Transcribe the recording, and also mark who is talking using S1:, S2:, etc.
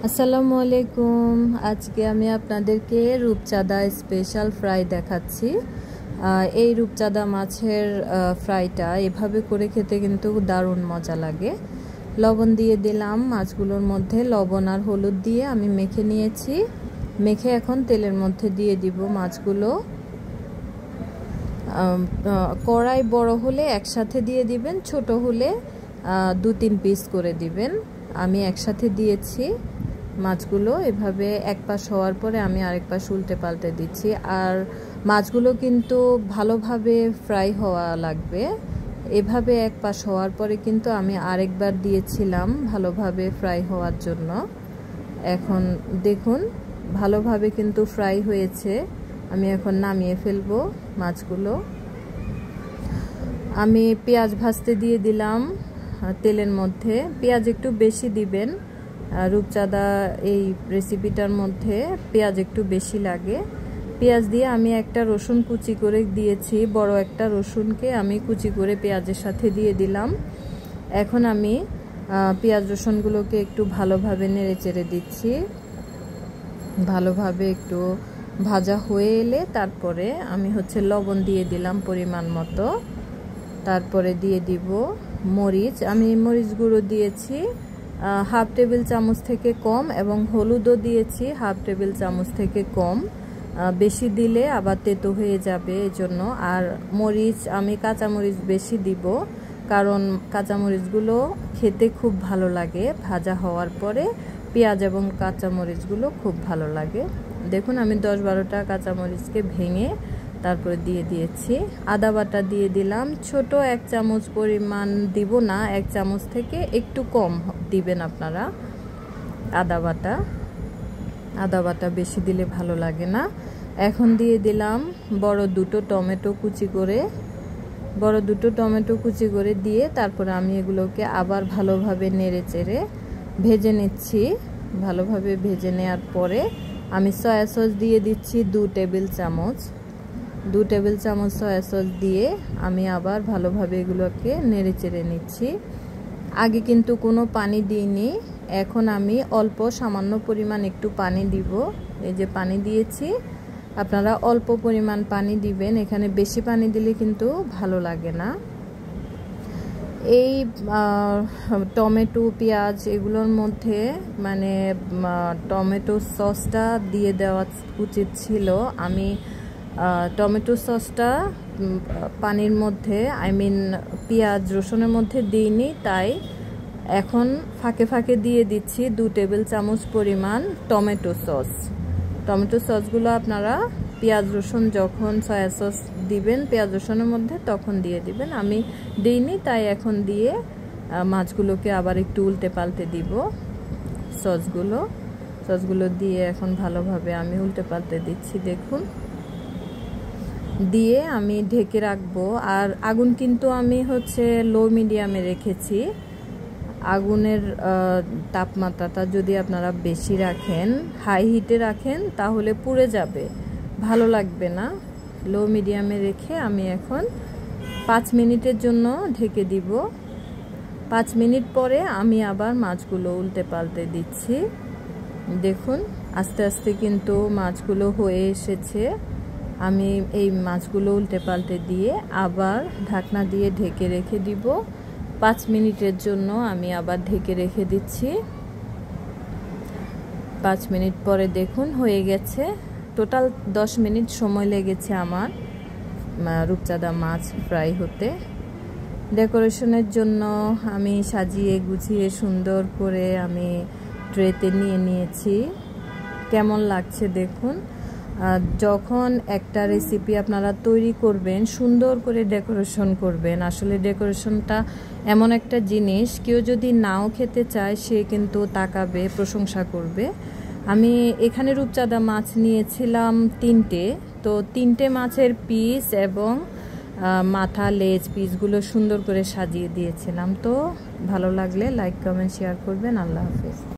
S1: আসসালামু আলাইকুম। আজকে আমি আপনাদেরকে রূপচাঁদা স্পেশাল ফ্রাই দেখাচ্ছি। এই রূপচাঁদা মাছের ফ্রাইটা এভাবে করে খেতে কিন্তু দারুণ মজা লাগে। লবণ দিয়ে দিলাম মাছগুলোর মধ্যে, লবণ আর হলুদ দিয়ে আমি মেখে নিয়েছি। মেখে এখন তেলের মধ্যে দিয়ে দিব মাছগুলো। কড়াই বড় হলে একসাথে দিয়ে দিবেন, ছোট হলে 2-3 পিস করে দিবেন। আমি একসাথে দিয়েছি মাছগুলো। এভাবে এক পাশ হওয়ার পরে আমি আরেক পাশ উল্টে পাল্টে দিচ্ছি। আর মাছগুলো কিন্তু ভালোভাবে ফ্রাই হওয়া লাগবে। এভাবে এক পাশ হওয়ার পরে কিন্তু আমি আরেকবার দিয়েছিলাম ভালোভাবে ফ্রাই হওয়ার জন্য। এখন দেখুন ভালোভাবে কিন্তু ফ্রাই হয়েছে। আমি এখন নামিয়ে ফেলবো মাছগুলো। আমি পেঁয়াজ ভাজতে দিয়ে দিলাম তেলের মধ্যে। পেঁয়াজ একটু বেশি দিবেন, রূপচাঁদা এই রেসিপিটার মধ্যে পেঁয়াজ একটু বেশি লাগে। পেঁয়াজ দিয়ে আমি একটা রসুন কুচি করে দিয়েছি, বড় একটা রসুনকে আমি কুচি করে পেঁয়াজের সাথে দিয়ে দিলাম। এখন আমি পেঁয়াজ রসুনগুলোকে একটু ভালোভাবে নেড়ে চেড়ে দিচ্ছি। ভালোভাবে একটু ভাজা হয়ে এলে তারপরে আমি লবণ দিয়ে দিলাম পরিমাণ মতো। তারপরে দিয়ে দিব মরিচ। আমি মরিচ গুঁড়ো দিয়েছি 1/2 টেবিল চামচ থেকে কম, এবং হলুদও দিয়েছি 1/2 টেবিল চামচ থেকে কম। বেশি দিলে আবার তেতো হয়ে যাবে এজন্য। আর মরিচ আমি কাঁচা মরিচ বেশি দিব, কারণ কাঁচা মরিচগুলো খেতে খুব ভালো লাগে। ভাজা হওয়ার পরে পেঁয়াজ এবং কাঁচা মরিচগুলো খুব ভালো লাগে। দেখুন আমি 10-12টা কাঁচা মরিচকে ভেঙে তারপরে দিয়ে দিয়েছি। আদা বাটা দিয়ে দিলাম, ছোট 1 চামচ পরিমাণ দিব না, 1 চামচ থেকে একটু কম দিবেন আপনারা আদা বাটা বেশি দিলে ভালো লাগে না। এখন দিয়ে দিলাম বড় দুটো টমেটো কুচি করে দিয়ে তারপরে আমি এগুলোকে আবার ভালোভাবে নেড়ে চেড়ে ভেজে নিচ্ছি। ভালোভাবে ভেজে নেওয়ার পরে আমি সয়া সস দিয়ে দিচ্ছি 2 টেবিল চামচ সয়া সস দিয়ে আমি আবার ভালোভাবে এগুলোকে নেড়ে চেড়ে নিচ্ছি। আগে কিন্তু কোনো পানি দিইনি, এখন আমি অল্প সামান্য পরিমাণ একটু পানি দিব। এই যে পানি দিয়েছি, আপনারা অল্প পরিমাণ পানি দিবেন। এখানে বেশি পানি দিলে কিন্তু ভালো লাগে না। এই টমেটো পেঁয়াজ এগুলোর মধ্যে মানে টমেটো সসটা দিয়ে দেওয়া উচিত ছিল। আমি টমেটো সসটা পানির মধ্যে পেঁয়াজ রসুনের মধ্যে দিইনি, তাই এখন ফাঁকে ফাঁকে দিয়ে দিচ্ছি 2 টেবিল চামচ পরিমাণ টমেটো সসগুলো আপনারা পেঁয়াজ রসুন যখন সয়া সস দিবেন পেঁয়াজ রসুনের মধ্যে তখন দিয়ে দিবেন। আমি দিইনি, তাই এখন দিয়ে মাছগুলোকে আবার একটু উল্টে পাল্টে দিব। সসগুলো দিয়ে এখন ভালোভাবে আমি উল্টে পাল্টে দিচ্ছি। দেখুন, দিয়ে আমি ঢেকে রাখবো। আর আগুন কিন্তু আমি লো মিডিয়ামে রেখেছি। আগুনের তাপমাত্রাটা যদি আপনারা বেশি রাখেন, হাই হিটে রাখেন, তাহলে পুড়ে যাবে, ভালো লাগবে না। লো মিডিয়ামে রেখে আমি এখন 5 মিনিটের জন্য ঢেকে দিব। 5 মিনিট পরে আমি আবার মাছগুলো উল্টে পাল্টে দিচ্ছি। দেখুন আস্তে আস্তে কিন্তু মাছগুলো হয়ে এসেছে। আমি এই মাছগুলো উল্টে পাল্টে দিয়ে আবার ঢাকনা দিয়ে ঢেকে রেখে দিব 5 মিনিটের জন্য। আমি আবার ঢেকে রেখে দিচ্ছি। 5 মিনিট পরে দেখুন হয়ে গেছে। টোটাল 10 মিনিট সময় লেগেছে আমার রূপচাঁদা মাছ ফ্রাই হতে। ডেকোরেশনের জন্য আমি সাজিয়ে গুছিয়ে সুন্দর করে আমি ট্রেতে নিয়ে নিয়েছি। কেমন লাগছে দেখুন। যখন একটা রেসিপি আপনারা তৈরি করবেন, সুন্দর করে ডেকোরেশন করবেন। আসলে ডেকোরেশনটা এমন একটা জিনিস, কেউ যদি নাও খেতে চায় সে কিন্তু তাকাবে, প্রশংসা করবে। আমি এখানে রূপচাঁদা মাছ নিয়েছিলাম 3টে, তো 3টে মাছের পিস এবং মাথা লেজ পিসগুলো সুন্দর করে সাজিয়ে দিয়েছিলাম। তো ভালো লাগলে লাইক কমেন্ট শেয়ার করবেন। আল্লাহ হাফেজ।